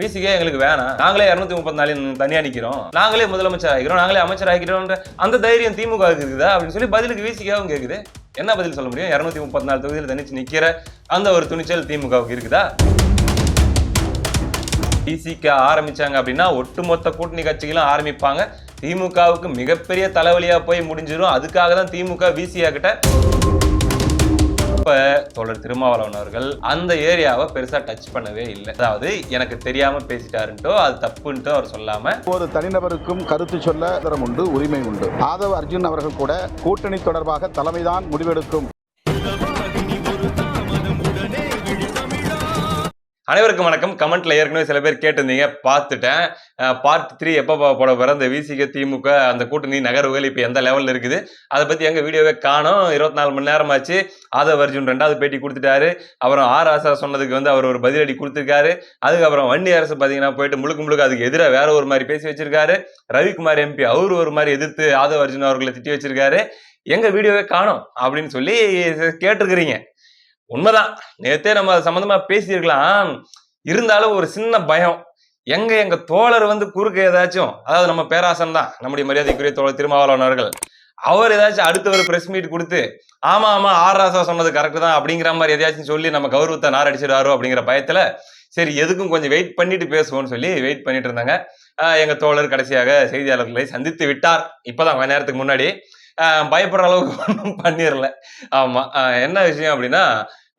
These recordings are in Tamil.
பிசிகே எங்களுக்கு வேணாம், நாங்களே 234 தனியா நிக்கிறோம், நாங்களே முதலமைச்சர் ஆகிக்கிறோம், நாங்களே அமைச்சர் ஆகிக்கிறோம், அந்த தைரியம் திமுக இருக்குதா அப்படின்னு சொல்லி பதிலுக்கு விசிகாவும் கேக்குது. என்ன பதில் சொல்ல முடியும்? 234 தொகுதியில் தனிச்சு நிக்கிற அந்த ஒரு துணிச்சல் திமுகவுக்கு இருக்குதா? விசிக ஆரம்பிச்சாங்க அப்படின்னா ஒட்டுமொத்த கூட்டணி கட்சிகளும் ஆரம்பிப்பாங்க. திமுகவுக்கு மிகப்பெரிய தலைவலியா போய் முடிஞ்சிடும். அதுக்காக தான் திமுக விசிகா கிட்ட தோழர் திருமாவளவன் அவர்கள் அந்த ஏரியாவை பெருசா டச் பண்ணவே இல்லை. அதாவது எனக்கு தெரியாம பேசிட்டாருன்ட்டோ அது தப்புன்ட்டோ அவர் சொல்லாம, ஒரு தனிநபருக்கும் கருத்து சொல்ல உண்டு, உரிமை உண்டு. ஆதவ் அர்ஜுன் அவர்கள் கூட கூட்டணி தொடர்பாக தலைமைதான் முடிவெடுக்கும். அனைவருக்கும் வணக்கம். கமெண்ட்ல ஏற்கனவே சில பேர் கேட்டிருந்தீங்க, பார்த்துட்டேன். பார்ட் 3 எப்போ போட போற அந்த விசிக திமுக அந்த கூட்டணி நகர்வுகள் இப்போ எந்த லெவலில் இருக்குது, அதை பத்தி எங்க வீடியோவே காணோம். 24 மணி நேரம் ஆச்சு. ஆதவ் அர்ஜுன் 2வது பேட்டி கொடுத்துட்டாரு. அப்புறம் ஆர் ஆசா சொன்னதுக்கு அவர் ஒரு பதிலடி கொடுத்துருக்காரு. அதுக்கப்புறம் வன்னி அரசு பாத்தீங்கன்னா போயிட்டு முழுக்க அதுக்கு எதிராக வேற ஒரு மாதிரி பேசி வச்சிருக்காரு. ரவிக்குமார் எம்பி அவரு ஒரு மாதிரி எதிர்த்து ஆதவ் அர்ஜுன் அவர்களை திட்டி வச்சிருக்காரு. எங்க வீடியோவே காணோம் அப்படின்னு சொல்லி கேட்டிருக்கிறீங்க. உண்மைதான், நேத்தே நம்ம சம்பந்தமா பேசியிருக்கலாம். இருந்தாலும் ஒரு சின்ன பயம், எங்க தோழர் குறுக்க ஏதாச்சும், அதாவது நம்ம பேராசன் தான், நம்முடைய மரியாதைக்குரிய தோழர் திருமாவளவன் அவர்கள், அவர் ஏதாச்சும் அடுத்த ஒரு பிரஸ் மீட் கொடுத்து ஆமா ஆர் ராசா சொன்னது கரெக்ட் தான் அப்படிங்கிற மாதிரி எதையாச்சும் சொல்லி நம்ம கௌரவத்தை நாரடிச்சிடாரோ அப்படிங்கிற பயத்துல சரி எதுக்கும் கொஞ்சம் வெயிட் பண்ணிட்டு பேசுவோம்னு சொல்லி வெயிட் பண்ணிட்டு இருந்தாங்க. எங்க தோழர் கடைசியாக செய்தியாளர்களை சந்தித்து விட்டார். இப்பதான் கொஞ்ச நேரத்துக்கு முன்னாடி. பயப்படுற அளவுக்கு ஒன்றும் பண்ணிடல. ஆமா, என்ன விஷயம் அப்படின்னா,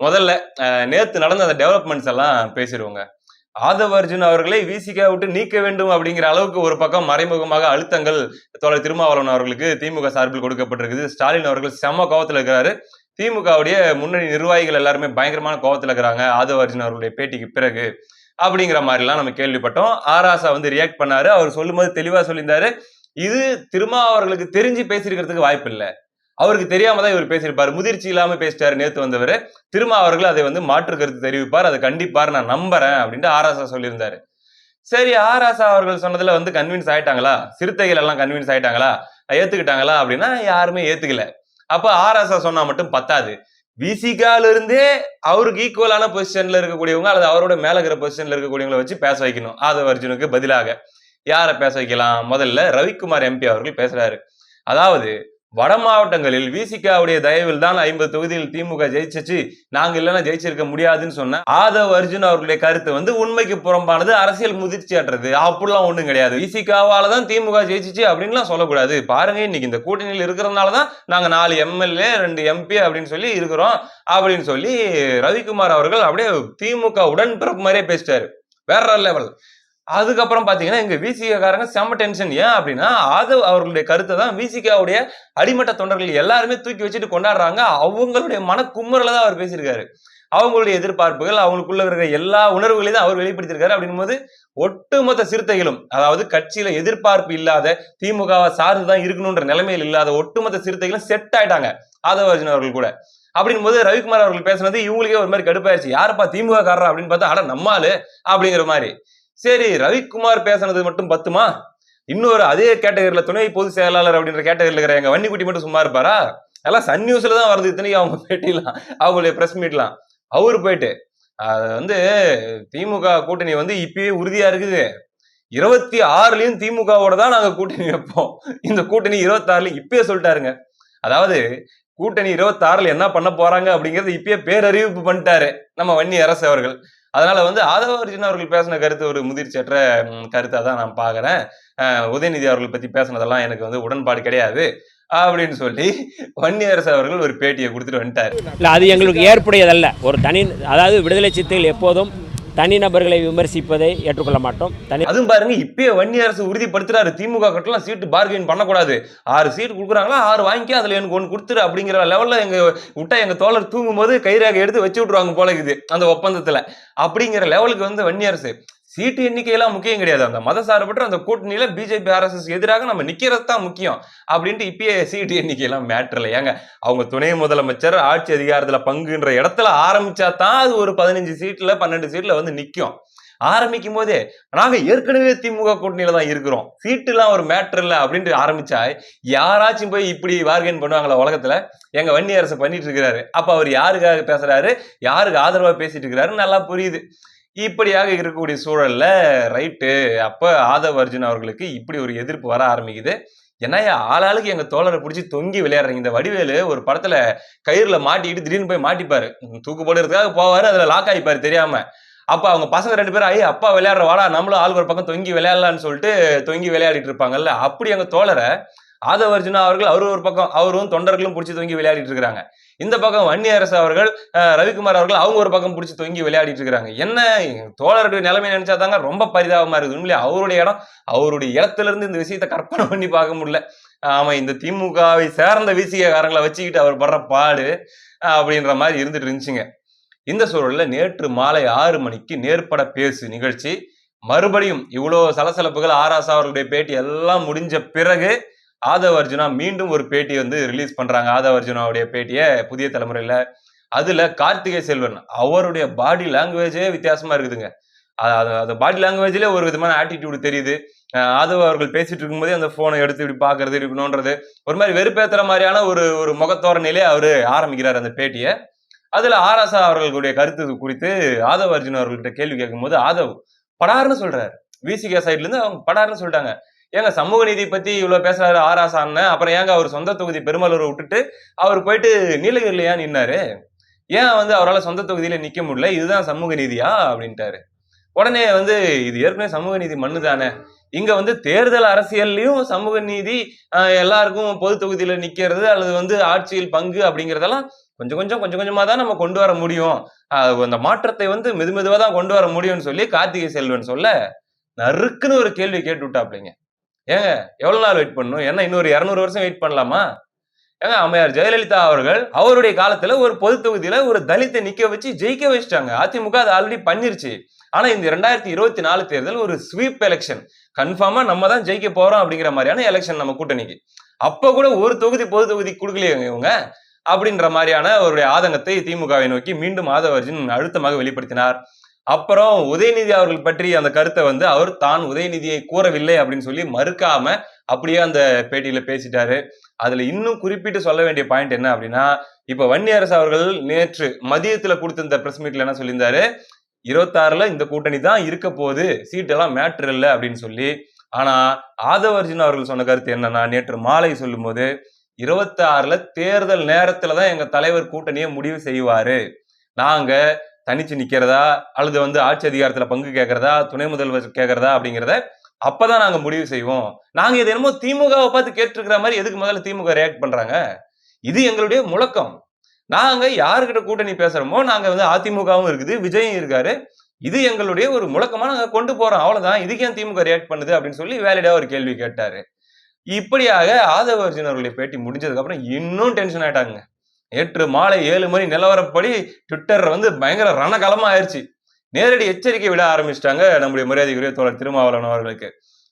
முதல்ல நேத்து நடந்த அந்த டெவலப்மெண்ட்ஸ் எல்லாம் பேசிடுவோங்க. ஆதவ் அர்ஜுன் அவர்களை விசிகா விட்டு நீக்க வேண்டும் அப்படிங்கிற அளவுக்கு ஒரு பக்கம் மறைமுகமாக அழுத்தங்கள் தோழர் திருமாவளவன் அவர்களுக்கு திமுக சார்பில் கொடுக்கப்பட்டிருக்குது. ஸ்டாலின் அவர்கள் செம்ம கோவத்துல இருக்கிறாரு. திமுகவுடைய முன்னணி நிர்வாகிகள் எல்லாருமே பயங்கரமான கோவத்துல இருக்கிறாங்க ஆதவ் அர்ஜுன் அவர்களுடைய பேட்டிக்கு பிறகு அப்படிங்கிற மாதிரி எல்லாம் நம்ம கேள்விப்பட்டோம். ஆராசா ரியாக்ட் பண்ணாரு. அவர் சொல்லும்போது தெளிவா சொல்லியிருந்தாரு, இது திருமாவர்களுக்கு தெரிஞ்சு பேசியிருக்கிறதுக்கு வாய்ப்பு இல்லை, அவருக்கு தெரியாம தான் இவர் பேசியிருப்பாரு, முதிர்ச்சி இல்லாம பேசிட்டாரு நேத்து வந்தவர். திருமா அவர்கள் அதை மாற்று கருத்து தெரிவிப்பார், அதை கண்டிப்பார், நான் நம்புறேன் அப்படின்ட்டு ஆராசா சொல்லியிருந்தாரு. சரி, ஆராசா அவர்கள் சொன்னதுல கன்வின்ஸ் ஆயிட்டாங்களா, சிறுத்தைகள் எல்லாம் கன்வின்ஸ் ஆயிட்டாங்களா, ஏத்துக்கிட்டாங்களா அப்படின்னா யாருமே ஏத்துக்கல. அப்ப ஆராசா சொன்னா மட்டும் பத்தாது, விசிகால இருந்தே அவருக்கு ஈக்குவலான பொசிஷன்ல இருக்கக்கூடியவங்க அல்லது அவரோட மேல இருக்கிற பொசிஷன்ல இருக்கக்கூடியவங்களை வச்சு பேச வைக்கணும். ஆதவ் அர்ஜுனுக்கு பதிலாக யாரை பேச வைக்கலாம்? முதல்ல ரவிக்குமார் எம்பி அவர்கள் பேசுறாரு. அதாவது வட மாவட்டங்களில் விசிகாவுடைய தயவில் தான் 50 தொகுதியில் திமுக ஜெயிச்சிச்சு, நாங்க இல்லைன்னா ஜெயிச்சிருக்க முடியாதுன்னு சொன்ன ஆதவ் அர்ஜுன் அவர்களுடைய கருத்து உண்மைக்கு புறம்பானது, அரசியல் முதிர்ச்சி ஆட்டுறது. அப்படிலாம் ஒண்ணும் கிடையாது. விசிகாவால தான் திமுக ஜெயிச்சிச்சு அப்படின்லாம் சொல்லக்கூடாது. பாருங்க, இன்னைக்கு இந்த கூட்டணியில் இருக்கிறதுனாலதான் நாங்க 4 எம்எல்ஏ 2 எம்பி அப்படின்னு சொல்லி இருக்கிறோம் அப்படின்னு சொல்லி ரவிக்குமார் அவர்கள் அப்படியே திமுக உடன்பிறப்பு மாதிரியே பேசிட்டாரு. வேற லெவல். அதுக்கப்புறம் பாத்தீங்கன்னா எங்க விசிகாரங்க செம்ம டென்ஷன். ஏன் அப்படின்னா ஆதவ் அவர்களுடைய கருத்தை தான் விசிகாவுடைய அடிமட்ட தொண்டர்கள் எல்லாருமே தூக்கி வச்சுட்டு கொண்டாடுறாங்க. அவங்களுடைய மனக்குமுறல தான் அவர் பேசியிருக்காரு. அவங்களுடைய எதிர்பார்ப்புகள், அவங்களுக்குள்ள இருக்கிற எல்லா உணர்வுகளையும் தான் அவர் வெளிப்படுத்திருக்காரு. அப்படின் போது ஒட்டுமொத்த சிறுத்தைகளும், அதாவது கட்சியில எதிர்பார்ப்பு இல்லாத, திமுகவை சார்ந்துதான் இருக்கணும்ன்ற நிலைமையில் இல்லாத ஒட்டுமொத்த சிறுத்தைகளும் செட் ஆயிட்டாங்க ஆதவ் அர்ஜுன் அவர்கள் கூட. அப்படின் போது ரவிக்குமார் அவர்கள் பேசுனது இவங்களுக்கே ஒரு மாதிரி கடுப்பாயிருச்சு. யாருப்பா திமுக காரரா அப்படின்னு பார்த்தா, அட நம்மாலு அப்படிங்கிற மாதிரி. சரி, ரவிக்குமார் பேசுனது மட்டும் பத்துமா? இன்னொரு அதே கேட்டகரியில துணை பொதுச் செயலாளர் அப்படின்ற கேட்டகரியில் இருக்கிற எங்க வன்னிக்குட்டி மட்டும் சும்மா இருப்பாரா? எல்லாம் சன் நியூஸ்ல தான் வருது. இத்தனைக்கு அவங்க பேட்டிலாம், அவங்களுடைய பிரஸ் மீட்லாம். அவரு போயிட்டு திமுக கூட்டணி இப்பயே உறுதியா இருக்குது, 26லயும் திமுகவோட தான் நாங்க கூட்டணி வைப்போம், இந்த கூட்டணி 26 இப்பயே சொல்லிட்டாருங்க. அதாவது கூட்டணி 26 என்ன பண்ண போறாங்க அப்படிங்கறது இப்பயே பேரறிவிப்பு பண்ணிட்டாரு நம்ம வன்னி அரசு அவர்கள். அதனால ஆதவ அர்ஜுன் அவர்கள் பேசின கருத்து ஒரு முதிர்ச்சியற்ற கருத்தா தான் நான் பாக்குறேன். உதயநிதி அவர்கள் பத்தி பேசினதெல்லாம் எனக்கு உடன்பாடு கிடையாது அப்படின்னு சொல்லி வன்னியரசு அவர்கள் ஒரு பேட்டியை கொடுத்துட்டு வந்துட்டாரு. இல்ல, அது எங்களுக்கு ஏற்புடையதல்ல. ஒரு அதாவது விடுதலை சிறுத்தைகள் எப்போதும் தனிநபர்களை விமர்சிப்பதை ஏற்றுக்கொள்ள மாட்டோம். அதுவும் பாருங்க, இப்பயே வன்னியரசு உறுதிப்படுத்துறாரு, திமுக கட்டலாம் சீட்டு பார்கெயின் பண்ணக்கூடாது, 6 சீட் கொடுக்குறாங்களா 6 வாங்கி அதுல எனக்கு 1 கொடுத்துரு அப்படிங்கிற லெவல்ல எங்க தோழர் தூங்கும் போது கைராக எடுத்து வச்சு விட்டுருவாங்க போல இருக்குது அந்த ஒப்பந்தத்துல. அப்படிங்கிற லெவலுக்கு வன்னியரசு சீட்டு எண்ணிக்கையெல்லாம் முக்கியம் கிடையாது, அந்த மத சார்பற்ற அந்த கூட்டணியில பிஜேபி RSS எதிராக நம்ம நிக்கிறது தான் முக்கியம் அப்படின்ட்டு இப்பயே சீட்டு எண்ணிக்கையெல்லாம் மேட்டர்ல. ஏங்க, அவங்க துணை முதலமைச்சர் ஆட்சி அதிகாரத்துல பங்குன்ற இடத்துல ஆரம்பிச்சா தான் அது ஒரு 15 சீட்ல 12 சீட்ல நிக்கும். ஆரம்பிக்கும் போதே நாங்க ஏற்கனவே திமுக கூட்டணியில தான் இருக்கிறோம், சீட்டு எல்லாம் ஒரு மேட்டர் இல்ல அப்படின்ட்டு ஆரம்பிச்சா யாராச்சும் போய் இப்படி பார்கெயின் பண்ணுவாங்களா உலகத்துல? எங்க வன்னி அரசு பண்ணிட்டு இருக்கிறாரு. அப்ப அவர் யாருக்காக பேசுறாரு, யாருக்கு ஆதரவா பேசிட்டு இருக்கிறாரு நல்லா புரியுது. இப்படியாக இருக்கக்கூடிய சூழல்ல ரைட்டு அப்ப ஆதவ் அர்ஜுன் அவர்களுக்கு இப்படி ஒரு எதிர்ப்பு வர ஆரம்பிக்குது. என்னய்யா ஆளாளுக்கு எங்க தோழரை புடிச்சு தொங்கி விளையாடுறீங்க. இந்த வடிவேலு ஒரு படத்துல கயிறுல மாட்டிக்கிட்டு திடீர்னு போய் மாட்டிப்பாரு. தூக்கு போடுறதுக்காக போவாரு. அதுல லாக் ஆயிப்பாரு தெரியாம. அப்ப அவங்க பசங்க 2 பேரும் ஐயா அப்பா விளையாடுற வாடா நம்மளும் ஆளுக்கு ஒரு பக்கம் தொங்கி விளையாடலாம்னு சொல்லிட்டு தொங்கி விளையாடிட்டு இருப்பாங்கல்ல. அப்படி எங்க தோழரை ஆதவ் அர்ஜுனா அவர்கள் அவரு ஒரு பக்கம் அவரும் தொண்டர்களும் புடிச்சு தொங்கி விளையாடிட்டு இருக்காங்க. இந்த பக்கம் வன்னியரசு அவர்கள் ரவிக்குமார் அவர்கள் அவங்க ஒரு பக்கம் பிடிச்சி தொங்கி விளையாடிட்டு இருக்காங்க. என்ன தோழருடைய நிலைமை நினைச்சாதாங்க ரொம்ப பரிதாபமா இருக்குது. உண்மையிலே அவருடைய இடம் அவருடைய இடத்துல இருந்து இந்த விஷயத்த கற்பனை பண்ணி பார்க்க முடியல. ஆமா இந்த திமுகவை சேர்ந்த விசிகாரங்களை வச்சுக்கிட்டு அவர் படுற பாடு அப்படின்ற மாதிரி இருந்துட்டு இருந்துச்சுங்க. இந்த சூழல்ல நேற்று மாலை 6 மணிக்கு நேர்பட பேசு நிகழ்ச்சி மறுபடியும் இவ்வளவு சலசலப்புகள் ஆராசா அவர்களுடைய பேட்டி எல்லாம் முடிஞ்ச பிறகு ஆதவ் அர்ஜுனா மீண்டும் ஒரு பேட்டி வந்து ரிலீஸ் பண்றாங்க. ஆதவ் அர்ஜுனாவுடைய பேட்டியை புதிய தலைமுறையில அதுல கார்த்திகை செல்வன் அவருடைய பாடி லாங்குவேஜே வித்தியாசமா இருக்குதுங்க. அந்த பாடி லாங்குவேஜ்ல ஒரு விதமான ஆட்டிடியூட் தெரியுது. ஆதவ் அவர்கள் பேசிட்டு இருக்கும்போதே அந்த போனை எடுத்து இப்படி பாக்குறது இருக்கணும்ன்றது ஒரு மாதிரி வெறுப்பேத்துற மாதிரியான ஒரு முகத்தோரணையிலே அவரு ஆரம்பிக்கிறார் அந்த பேட்டியை. அதுல ஆராசா அவர்களுடைய கருத்து குறித்து ஆதவ் அர்ஜுன் அவர்கள்ட்ட கேள்வி கேட்கும் போது ஆதவ் படார்னு சொல்றாரு. விசிகா சைட்ல இருந்து அவங்க படார்னு சொல்லிட்டாங்க. ஏங்க சமூக நீதி பத்தி இவ்வளவு பேசுறாரு ஆராசான்னு, அப்புறம் ஏங்க அவர் சொந்த தொகுதி பெருமளூரை விட்டுட்டு அவர் போயிட்டு நீலகிரில ஏன் நின்னாரு? ஏன் வந்து அவரால் சொந்த தொகுதியில நிக்க முடியல? இதுதான் சமூக நீதியா அப்படின்ட்டாரு. உடனே வந்து இது ஏற்கனவே சமூக நீதி மண்ணு தானே, இங்க வந்து தேர்தல் அரசியல்லையும் சமூக நீதி எல்லாருக்கும் பொது தொகுதியில நிக்கிறது அல்லது வந்து ஆட்சியில் பங்கு அப்படிங்கறதெல்லாம் கொஞ்சம் கொஞ்சமா தான் நம்ம கொண்டு வர முடியும். அந்த மாற்றத்தை வந்து மெதுவா தான் கொண்டு வர முடியும்னு சொல்லி கார்த்திகை செல்வன் சொல்ல நறுக்குன்னு ஒரு கேள்வி கேட்டு விட்டாப்லைங்க. ஏங்க எவ்வளவு நாள் வெயிட் பண்ணணும்? என்ன இன்னொரு 200 வருஷம் வெயிட் பண்ணலாமா? ஏங்க அம்மையார் ஜெயலலிதா அவர்கள் அவருடைய காலத்துல ஒரு பொது தொகுதியில ஒரு தலித்தை நிக்க வச்சு ஜெயிக்க வச்சிட்டாங்க. அதிமுக அது ஆல்ரெடி பண்ணிருச்சு. ஆனா இந்த 2024 தேர்தல் ஒரு ஸ்வீப் எலெக்ஷன், கன்ஃபார்மா நம்ம தான் ஜெயிக்க போறோம் அப்படிங்கிற மாதிரியான எலெக்ஷன் நம்ம கூட்டணிக்கு. அப்ப கூட ஒரு தொகுதி பொது தொகுதி கொடுக்கலையே இவங்க அப்படின்ற மாதிரியான ஒரு ஆதங்கத்தை திமுகவை நோக்கி மீண்டும் ஆதவ் அர்ஜுன் அழுத்தமாக வெளிப்படுத்தினார். அப்புறம் உதயநிதி அவர்கள் பற்றி அந்த கருத்தை வந்து அவர் தான் உதயநிதியை கூறவில்லை அப்படின்னு சொல்லி மறுக்காம அப்படியே அந்த பேட்டியில பேசிட்டாரு. அதுல இன்னும் குறிப்பிட்டு சொல்ல வேண்டிய பாயிண்ட் என்ன அப்படின்னா, இப்ப வன்னியரசு அவர்கள் நேற்று மதியத்துல கொடுத்திருந்த பிரஸ் மீட்ல என்ன சொல்லியிருந்தாரு, 26ல இந்த கூட்டணி தான் இருக்க போகுது, சீட் எல்லாம் மேட்ரு இல்லை அப்படின்னு சொல்லி. ஆனா ஆதவ் அர்ஜுன் அவர்கள் சொன்ன கருத்து என்னன்னா, நேற்று மாலை சொல்லும் போது 26ல தேர்தல் நேரத்துலதான் எங்க தலைவர் கூட்டணியை முடிவு செய்வாரு. நாங்க தனிச்சு நிக்கிறதா அல்லது வந்து ஆட்சி அதிகாரத்துல பங்கு கேட்கறதா துணை முதல்வர் கேட்கறதா அப்படிங்கிறத அப்பதான் நாங்க முடிவு செய்வோம். நாங்க இது என்னமோ திமுகவை பார்த்து கேட்டிருக்கிற மாதிரி எதுக்கு முதல்ல திமுக ரியாக்ட் பண்றாங்க? இது எங்களுடைய முழக்கம். நாங்க யாருக்கிட்ட கூட்டணி பேசுறோமோ நாங்க வந்து அதிமுகவும் இருக்குது, விஜயும் இருக்காரு, இது எங்களுடைய ஒரு முழக்கமா நாங்க கொண்டு போறோம், அவ்வளவுதான். இதுக்கு ஏன் திமுக ரியாக்ட் பண்ணுது அப்படின்னு சொல்லி வேலிடா ஒரு கேள்வி கேட்டாரு. இப்படியாக ஆதவ் அர்ஜுன் அவர்களுடைய பேட்டி முடிஞ்சதுக்கு அப்புறம் இன்னும் டென்ஷன் ஆயிட்டாங்க. நேற்று மாலை 7 மணி நிலவரப்படி ட்விட்டர் வந்து பயங்கர ரணகலமா ஆயிடுச்சு. நேரடி எச்சரிக்கை விட ஆரம்பிச்சிட்டாங்க நம்முடைய மரியாதைக்குரிய தோழர் திருமாவளவன் அவர்களுக்கு.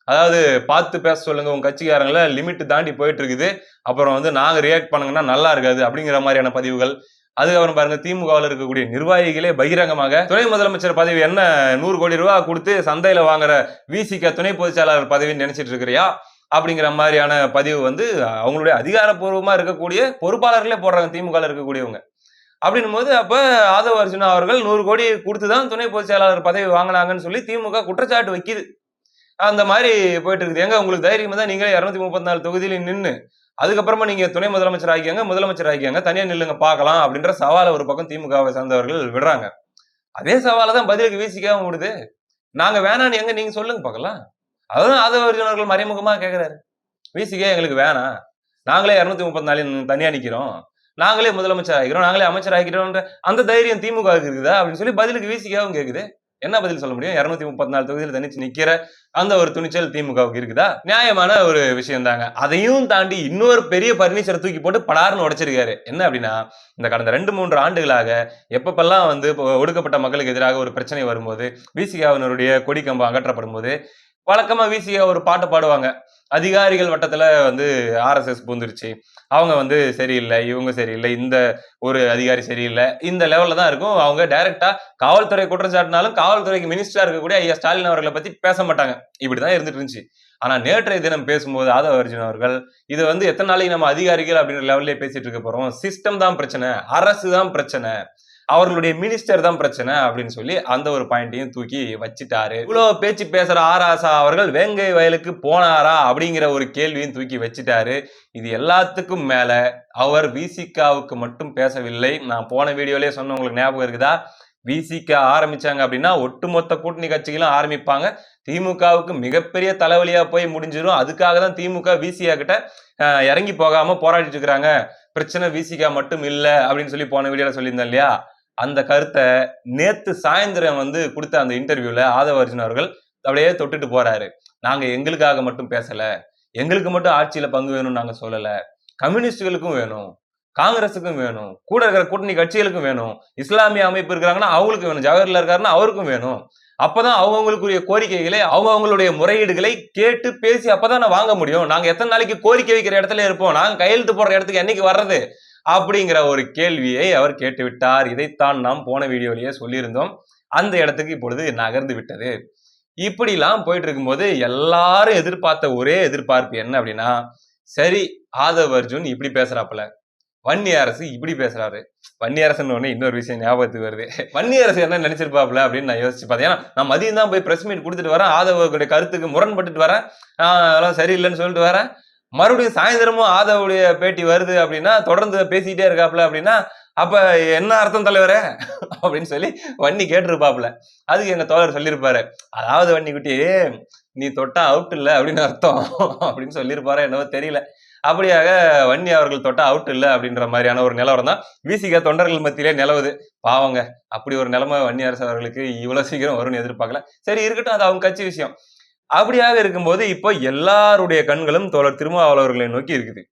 அதாவது பார்த்து பேச சொல்லுங்க, உங்க கட்சிக்காரங்கள லிமிட் தாண்டி போயிட்டு இருக்குது, அப்புறம் வந்து நாங்க ரியாக்ட் பண்ணுங்கன்னா நல்லா இருக்காது அப்படிங்கிற மாதிரியான பதிவுகள். அதுக்கப்புறம் பாருங்க திமுகவில் இருக்கக்கூடிய நிர்வாகிகளே பகிரங்கமாக துணை முதலமைச்சர் பதவி என்ன 100 கோடி ரூபாய் கொடுத்து சந்தையில வாங்குற விசிக துணை பொதுச் செயலாளர் பதவின்னு நினைச்சிட்டு இருக்கிறியா அப்படிங்கிற மாதிரியான பதிவு வந்து அவங்களுடைய அதிகாரப்பூர்வமா இருக்கக்கூடிய பொறுப்பாளர்களே போடுறாங்க திமுக இருக்கக்கூடியவங்க. அப்படின்னும் போது அப்ப ஆதவ் அர்ஜுனா அவர்கள் 100 கோடி கொடுத்துதான் துணை பொதுச் செயலாளர் பதவி வாங்கினாங்கன்னு சொல்லி திமுக குற்றச்சாட்டு வைக்குது. அந்த மாதிரி போயிட்டு இருக்குது. எங்க உங்களுக்கு தைரியமா தான் நீங்களே 234 தொகுதியில நின்று அதுக்கப்புறமா நீங்க துணை முதலமைச்சர் ஆகியாங்க, முதலமைச்சர் ஆகியாங்க, தனியா நில்லுங்க பார்க்கலாம் அப்படின்ற சவாலை ஒரு பக்கம் திமுகவை சார்ந்தவர்கள் விடுறாங்க. அதே சவாலை தான் பதிலுக்கு விசிகாவும் விடுது. நாங்க வேணான்னு எங்க நீங்க சொல்லுங்க பார்க்கலாம். அதான் ஆதவ் அர்ஜுன் அவர்கள் மறைமுகமா கேட்கிறாரு, விசிகே எங்களுக்கு வேணாம், நாங்களே 234 தனியா நிக்கிறோம், நாங்களே முதலமைச்சர் ஆகிக்கிறோம், நாங்களே அமைச்சர் ஆகிக்கிறோம்ன்ற அந்த தைரியம் திமுக இருக்குதா அப்படின்னு சொல்லி பதிலுக்கு விசிகாவும் கேக்குது. என்ன பதில் சொல்ல முடியும்? 234 தொகுதியில் தனிச்சு நிக்கிற அந்த ஒரு துணிச்சல் திமுகவுக்கு இருக்குதா? நியாயமான ஒரு விஷயம் தாங்க. அதையும் தாண்டி இன்னொரு பெரிய பர்னிச்சரை தூக்கி போட்டு படார்னு உடைச்சிருக்காரு. என்ன அப்படின்னா, இந்த கடந்த 2-3 ஆண்டுகளாக எப்பப்பெல்லாம் வந்து ஒடுக்கப்பட்ட மக்களுக்கு எதிராக ஒரு பிரச்சனை வரும்போது, விசிகாவினருடைய கொடி கம்பம் அகற்றப்படும் போது வழக்கமா விசிகா ஒரு பாட்டு பாடுவாங்க. அதிகாரிகள் வட்டத்துல வந்து RSS பூந்துருச்சு, அவங்க வந்து சரியில்லை, இவங்க சரியில்லை, இந்த ஒரு அதிகாரி சரியில்லை, இந்த லெவல்ல தான் இருக்கும். அவங்க டைரக்டா காவல்துறை குற்றச்சாட்டினாலும் காவல்துறைக்கு மினிஸ்டரா இருக்கக்கூடிய ஐயா ஸ்டாலின் அவர்களை பத்தி பேச மாட்டாங்க. இப்படிதான் இருந்துட்டு இருந்துச்சு. ஆனா நேற்றைய தினம் பேசும்போது ஆதவ் அர்ஜுன் அவர்கள் இது வந்து எத்தனை நாளைக்கு நம்ம அதிகாரிகள் அப்படின்ற லெவல்லே பேசிட்டு இருக்க போறோம், சிஸ்டம் தான் பிரச்சனை, அரசு தான் பிரச்சனை, அவர்களுடைய மினிஸ்டர் தான் பிரச்சனை அப்படின்னு சொல்லி அந்த ஒரு பாயிண்டையும் தூக்கி வச்சுட்டாரு. இவ்வளவு பேச்சு பேசுற ஆராசா அவர்கள் வேங்கை வயலுக்கு போனாரா அப்படிங்கிற ஒரு கேள்வியும் தூக்கி வச்சுட்டாரு. இது எல்லாத்துக்கும் மேல அவர் விசிகாவுக்கு மட்டும் பேசவில்லை. நான் போன வீடியோலயே சொன்ன, உங்களுக்கு ஞாபகம் இருக்குதா? விசிக ஆரம்பிச்சாங்க அப்படின்னா ஒட்டுமொத்த கூட்டணி கட்சிகளும் ஆரம்பிப்பாங்க. திமுகவுக்கு மிகப்பெரிய தலைவலியா போய் முடிஞ்சிடும். அதுக்காக தான் திமுக விசிகா கிட்ட இறங்கி போகாம போராடிட்டு இருக்கிறாங்க. பிரச்சனை விசிகா மட்டும் இல்ல அப்படின்னு சொல்லி போன வீடியோல சொல்லியிருந்தேன் இல்லையா? அந்த கருத்தை நேத்து சாயந்தரம் கொடுத்த அந்த இன்டர்வியூல ஆதவ அர்ஜுன் அவர்கள் அப்படியே தொட்டுட்டு போறாரு. நாங்க எங்களுக்காக மட்டும் பேசல, எங்களுக்கு மட்டும் ஆட்சியில பங்கு வேணும்னு நாங்க சொல்லல, கம்யூனிஸ்டுகளுக்கும் வேணும், காங்கிரஸுக்கும் வேணும், கூட இருக்கிற கூட்டணி கட்சிகளுக்கும் வேணும், இஸ்லாமிய அமைப்பு இருக்கிறாங்கன்னா அவங்களுக்கு வேணும், ஜவஹர்லால் இருக்காருன்னா அவருக்கும் வேணும். அப்பதான் அவங்களுக்குரிய கோரிக்கைகளை அவங்களுடைய முறையீடுகளை கேட்டு பேசி அப்பதான் நான் வாங்க முடியும். நாங்க எத்தனை நாளைக்கு கோரிக்கை வைக்கிற இடத்துல இருப்போம், நாங்க கையெழுத்து போடுற இடத்துக்கு என்னைக்கு வர்றது அப்படிங்கிற ஒரு கேள்வியை அவர் கேட்டு விட்டார். இதைத்தான் நாம் போன வீடியோலயே சொல்லியிருந்தோம். அந்த இடத்துக்கு இப்பொழுது நகர்ந்து விட்டது. இப்படிலாம் போயிட்டு இருக்கும்போது எல்லாரும் எதிர்பார்த்த ஒரே எதிர்பார்ப்பு என்ன அப்படின்னா, சரி ஆதவ் அர்ஜுன் இப்படி பேசுறாப்புல, வன்னியரசு இப்படி பேசுறாரு. வன்னியரசன் ஒண்ணு இன்னொரு விஷயம் ஞாபகத்துக்கு வருது. வன்னியரசு என்ன நினைச்சிருப்பாப்ல அப்படின்னு நான் யோசிச்சு பார்த்தேன். ஏன்னா நான் மதியம் தான் போய் பிரஸ் மீட் கொடுத்துட்டு வரேன், ஆதவருடைய கருத்துக்கு முரண்பட்டுட்டு வரேன், அதெல்லாம் சரியில்லைன்னு சொல்லிட்டு வரேன். மறுபடியும் சாயந்தரமும் ஆதவுடைய பேட்டி வருது அப்படின்னா, தொடர்ந்து பேசிக்கிட்டே இருக்காப்ல அப்படின்னா, அப்ப என்ன அர்த்தம் தலைவரே அப்படின்னு சொல்லி வன்னி கேட்டிருப்பாப்ல. அதுக்கு எங்க தோழர் சொல்லியிருப்பாரு, அதாவது வன்னி குட்டி நீ தொட்டா அவுட் இல்ல அப்படின்னு அர்த்தம் அப்படின்னு சொல்லியிருப்பாரா என்னவோ தெரியல. அப்படியாக வன்னி அவர்கள் தொட்டா அவுட் இல்ல அப்படின்ற மாதிரியான ஒரு நிலவரம் தான் விசிக தொண்டர்கள் மத்தியிலே நிலவுது. பாவங்க, அப்படி ஒரு நிலைமை வன்னியரசு அவர்களுக்கு இவ்வளவு சீக்கிரம் வரும்னு எதிர்பார்க்கல. சரி இருக்கட்டும், அது அவங்க கட்சி விஷயம். அப்படியாக இருக்கும்போது இப்போ எல்லாருடைய கண்களும் தோழர் திருமாவளவன் அவர்களை நோக்கி இருக்குது.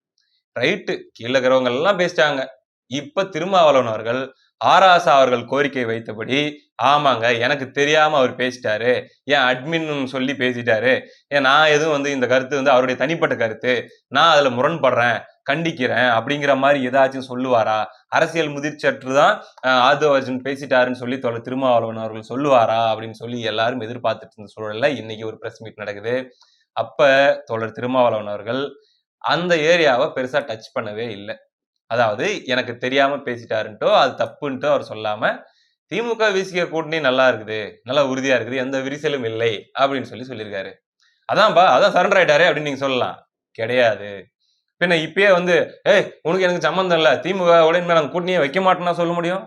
ரைட்டு, கீழே இருக்கிறவங்க எல்லாம் பேசிட்டாங்க. இப்ப திருமாவளவன் அவர்கள் ஆராசா அவர்கள் கோரிக்கை வைத்தபடி, ஆமாங்க எனக்கு தெரியாம அவர் பேசிட்டாரு, ஏன் அட்மின் சொல்லி பேசிட்டாரு, ஏன் நான் எதுவும் இந்த கருத்து அவருடைய தனிப்பட்ட கருத்து, நான் அதுல முரண்படுறேன், கண்டிக்கிறேன் அப்படிங்கிற மாதிரி ஏதாச்சும் சொல்லுவாரா? அரசியல் முதிர்ச்சற்றுதான் ஆதவ அர்ஜுன் பேசிட்டாருன்னு சொல்லி தோழர் திருமாவளவன் அவர்கள் சொல்லுவாரா அப்படின்னு சொல்லி எல்லாரும் எதிர்பார்த்துட்டு இருந்த சூழல்ல இன்னைக்கு ஒரு பிரஸ் மீட் நடக்குது. அப்ப தோழர் திருமாவளவன் அவர்கள் அந்த ஏரியாவை பெருசா டச் பண்ணவே இல்லை. அதாவது எனக்கு தெரியாம பேசிட்டாருன்ட்டோ அது தப்புன்ட்டோ அவர் சொல்லாம, திமுக விசிக கூட்டணி நல்லா இருக்குது, நல்லா உறுதியா இருக்குது, எந்த விரிசலும் இல்லை அப்படின்னு சொல்லியிருக்காரு. அதான்பா, அதான் சரண்டர் ஆயிட்டாரு அப்படின்னு நீங்க சொல்லலாம். கிடையாது. பின்ன இப்பயே ஏய் உனக்கு எனக்கு சம்பந்தம் இல்ல, திமுக உடனே நாங்க கூட்டணியை வைக்க மாட்டோம்னா சொல்ல முடியும்?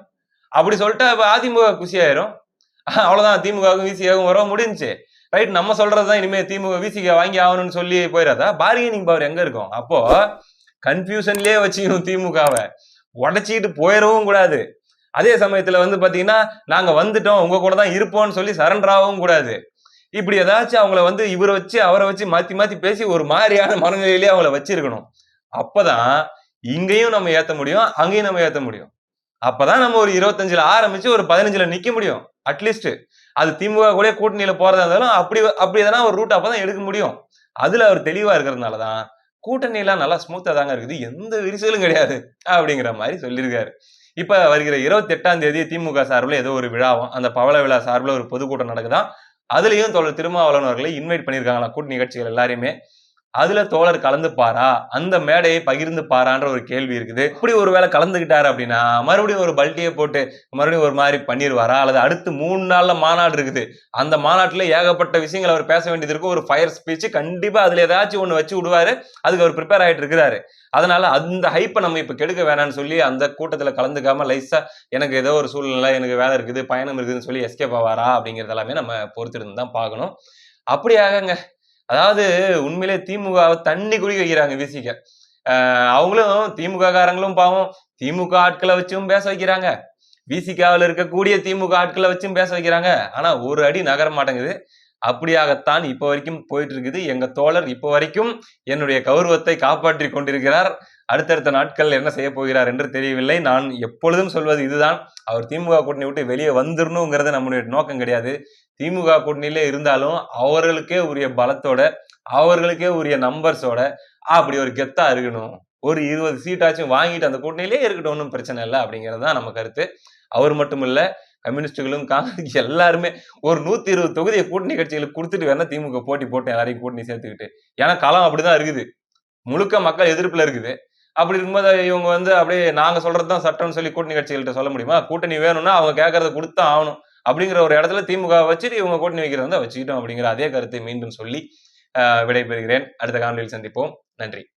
அப்படி சொல்லிட்டு அதிமுக குஷி ஆயிரும். அவ்வளவுதான், திமுகவும் விசிகாவும் உறவு முடிஞ்சுச்சு. ரைட், நம்ம சொல்றதுதான் இனிமே திமுக விசிக வாங்கி ஆகணும்னு சொல்லி போயிடாதா? பார்கெனிங் பவர் எங்க இருக்கும்? அப்போ கன்ஃபியூஷன்லயே வச்சுக்கணும், திமுகவை உடைச்சிக்கிட்டு போயிடவும் கூடாது. அதே சமயத்துல பாத்தீங்கன்னா நாங்க வந்துட்டோம் உங்க கூட தான் இருப்போம்னு சொல்லி சரண்டர் ஆகவும் கூடாது. இப்படி ஏதாச்சும் அவங்கள இவரை வச்சு அவரை வச்சு மாத்தி மாத்தி பேசி ஒரு மாதிரியான மனநிலையிலேயே அவங்கள வச்சிருக்கணும். அப்பதான் இங்கேயும் நம்ம ஏத்த முடியும், அங்கேயும் நம்ம ஏத்த முடியும். அப்பதான் நம்ம ஒரு 25ல ஆரம்பிச்சு ஒரு 15ல நிக்க முடியும். அட்லீஸ்ட் அது திமுக கூட கூட்டணியில போறதா இருந்தாலும் அப்படி எதனா ஒரு ரூட் அப்பதான் எடுக்க முடியும். அதுல அவர் தெளிவா இருக்கிறதுனாலதான் கூட்டணி எல்லாம் நல்லா ஸ்மூத்தா தாங்க இருக்குது, எந்த விரிசலும் கிடையாது அப்படிங்கிற மாதிரி சொல்லியிருக்காரு. இப்ப வருகிற 28ஆம் தேதி திமுக சார்பில் ஏதோ ஒரு விழாவும், அந்த பவள விழா சார்பில் ஒரு பொதுக்கூட்டம் நடக்குதான். அதுலயும் தோழர் திருமாவளவன் அவர்களை இன்வைட் பண்ணியிருக்காங்களா கூட்டணி கட்சிகள் எல்லாரையுமே. அதுல தோழர் கலந்துப்பாரா, அந்த மேடையை பகிர்ந்து பாரான்ற ஒரு கேள்வி இருக்குது. இப்படி ஒரு வேளை கலந்துகிட்டாரு அப்படின்னா மறுபடியும் ஒரு பல்ட்டியை போட்டு மறுபடியும் ஒரு மாதிரி பண்ணிடுவாரா, அல்லது அடுத்து 3 நாள்ல மாநாடு இருக்குது, அந்த மாநாட்டுல ஏகப்பட்ட விஷயங்கள் அவர் பேச வேண்டியது இருக்கும், ஒரு ஃபயர் ஸ்பீச் கண்டிப்பா அதுல ஏதாச்சும் ஒண்ணு வச்சு விடுவாரு, அதுக்கு அவர் ப்ரிப்பேர் ஆயிட்டு இருக்கிறாரு. அதனால அந்த ஹைப்பை நம்ம இப்ப கெடுக்க வேணாம்னு சொல்லி அந்த கூட்டத்துல கலந்துக்காம லைஸா எனக்கு ஏதோ ஒரு சூழ்நிலை, எனக்கு வேலை இருக்குது, பயணம் இருக்குதுன்னு சொல்லி எஸ்கேப் ஆவாரா அப்படிங்கிறது எல்லாமே நம்ம பொறுத்திருந்து தான் பார்க்கணும். அப்படியாகங்க, அதாவது உண்மையிலே திமுகவை தண்ணி குடிக்க வைக்கிறாங்க விசிக. அவங்களும் திமுக காரங்களும் பாவம் திமுக ஆட்களை வச்சும் பேச வைக்கிறாங்க, விசிகாவில் இருக்கக்கூடிய திமுக ஆட்களை வச்சும் பேச வைக்கிறாங்க. ஆனா ஒரு அடி நகர மாட்டேங்குது. அப்படியாகத்தான் இப்ப வரைக்கும் போயிட்டு இருக்குது. எங்க தோழர் இப்ப வரைக்கும் என்னுடைய கௌரவத்தை காப்பாற்றி கொண்டிருக்கிறார். அடுத்தடுத்த நாட்கள் என்ன செய்ய போகிறார் என்று தெரியவில்லை. நான் எப்பொழுதும் சொல்வது இதுதான், அவர் திமுக கூட்டணி விட்டு வெளியே வந்துடணுங்கிறது நம்முடைய நோக்கம் கிடையாது. திமுக கூட்டணியிலே இருந்தாலும் அவர்களுக்கே உரிய பலத்தோட, அவர்களுக்கே உரிய நம்பர்ஸோட அப்படி ஒரு கெத்தா இருக்கணும், ஒரு 20 சீட்டாச்சும் வாங்கிட்டு அந்த கூட்டணியிலே இருக்கட்டும், ஒன்றும் பிரச்சனை இல்லை அப்படிங்கிறது தான் நம்ம கருத்து. அவர் மட்டும் இல்ல, கம்யூனிஸ்டுகளும் காங்கிரஸ் எல்லாருமே ஒரு 120 தொகுதியை கூட்டணி கட்சிகளுக்கு கொடுத்துட்டு வேணா திமுக போட்டி போட்டு எல்லாரையும் கூட்டணி சேர்த்துக்கிட்டு. ஏன்னா களம் அப்படிதான் இருக்குது, முழுக்க மக்கள் எதிர்ப்புல இருக்குது. அப்படி இருக்கும்போது இவங்க வந்து அப்படியே நாங்க சொல்றதுதான் சட்டம்னு சொல்லி கூட்டணி கட்சிகள்கிட்ட சொல்ல முடியுமா? கூட்டணி வேணும்னா அவங்க கேட்கறத கொடுத்துதான் ஆகணும் அப்படிங்கிற ஒரு இடத்துல திமுக வச்சுட்டு இவங்க கூட்டணி வைக்கிறத வச்சுக்கிட்டோம் அப்படிங்கிற அதே கருத்தை மீண்டும் சொல்லி விடைபெறுகிறேன். அடுத்த காணொலியில் சந்திப்போம். நன்றி.